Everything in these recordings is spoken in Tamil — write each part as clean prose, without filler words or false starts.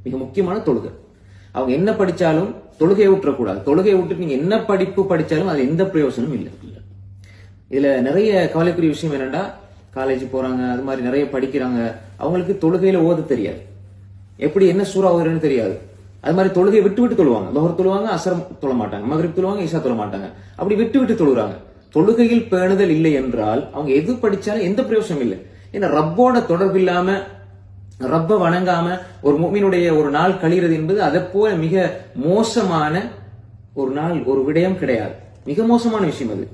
மிக முக்கியமான தொழுகை. அவங்க என்ன படிச்சாலும் தொழுகையை விட்டுறக்கூடாது. தொழுகையை விட்டுட்டு நீங்க என்ன படிப்பு படிச்சாலும் அது எந்த பிரயோசனமும் இல்லை. இதுல நிறைய கவலைக்குரிய விஷயம் என்னன்னா, காலேஜ் போறாங்க, அது மாதிரி நிறைய படிக்கிறாங்க, அவங்களுக்கு தொழுகையில ஓத தெரியாது, எப்படி என்ன சூறா ஓதுறதுன்னு தெரியாது. அது மாதிரி தொழுகையை விட்டு விட்டு தொழுவாங்க. லோஹர் தொழுவாங்க, அசர் தொழ மாட்டாங்க, மகரிப் தொழுவாங்க, இஷா தொழ மாட்டாங்க. அப்படி விட்டு விட்டு தொழுறாங்க. தொழுகையில் பேணுதல் இல்லை என்றால் அவங்க எது படிச்சாலும் எந்த பிரயோசனம் இல்லை. ஏன்னா ரப்போட தொடர்பு இல்லாம, ரப்ப வணங்காம ஒரு முஃமினுடைய ஒரு நாள் கழிகிறது என்பது அதை போல மிக மோசமான ஒரு நாள், ஒரு விடயம் கிடையாது. மிக மோசமான விஷயம் அது.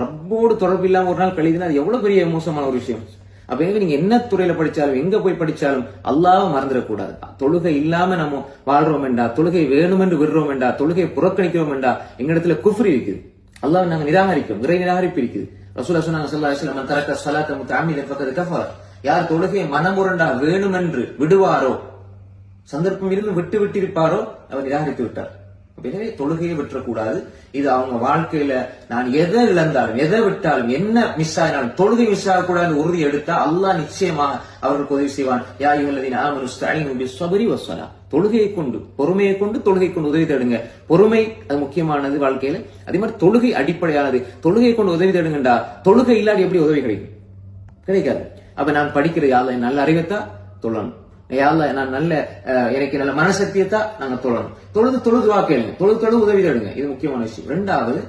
ரப்போடு தொடர்பு இல்லாம ஒரு நாள் கழிதுன்னா அது எவ்வளவு பெரிய மோசமான ஒரு விஷயம். அப்ப நீங்க என்ன துறையில படிச்சாலும், எங்க போய் படிச்சாலும் அல்லாஹ்வை மறந்துடக்கூடாது. தொழுகை இல்லாம நம்ம வாழ்றோம் என்றா, தொழுகை வேணும் என்று விடுறோம் என்றா, தொழுகையை புறக்கணிக்கிறோம் என்றா எங்க இடத்துல குஃப்ர் இருக்குது. அல்லாஹ் நாங்க நிராகரிக்கிறோம், இறை நிராகரிப்பு இருக்குது. ரசூலுல்லாஹி ஸல்லல்லாஹு அலைஹி வஸல்லம் மன் தரக்க ஸலாத்த முத்தஅம்மிதன் ஃபக்கத் கஃபர, யார் தொழுகையை மனமுரண்டா வேணும் என்று விடுவாரோ, சந்தர்ப்பம் இருந்து விட்டு விட்டிருப்பாரோ அவர் நிராகரித்து விட்டார். எனவே தொழுகையை விட்டுறக்கூடாது. இது அவங்க வாழ்க்கையில நான் எதை இழந்தாலும், எதை விட்டாலும், என்ன மிஸ் ஆகினாலும் தொழுகை மிஸ் ஆகக்கூடாது உறுதி எடுத்தா அல்லாஹ் நிச்சயமாக அவருக்கு உதவி செய்வான். யா அய்யுஹல்லதீன ஆமனு இஸ்தஈனு பிஸ்ஸப்ரி வஸ்ஸலா, தொழுகையை கொண்டு, பொறுமையை கொண்டு, தொழுகை கொண்டு உதவி தேடுங்க. பொறுமை அது முக்கியமானது வாழ்க்கையில. அதே மாதிரி தொழுகை அடிப்படையானது. தொழுகை கொண்டு உதவி தேடுங்கண்டா, தொழுகை இல்லாட்டி எப்படி உதவி கிடைக்கும்? கிடைக்காது. அப்ப நான் படிக்கிற யாழ்ல நல்ல அறிவைத்தான் தொழணும், யாழ்ல நான் நல்ல எனக்கு நல்ல மனசக்தியத்தான் நாங்க தொழணும். தொழுது தொழுது வாக்கேளுங்க, தொழுது தொழுது உதவி தேடுங்க. இது முக்கியமான விஷயம். ரெண்டாவது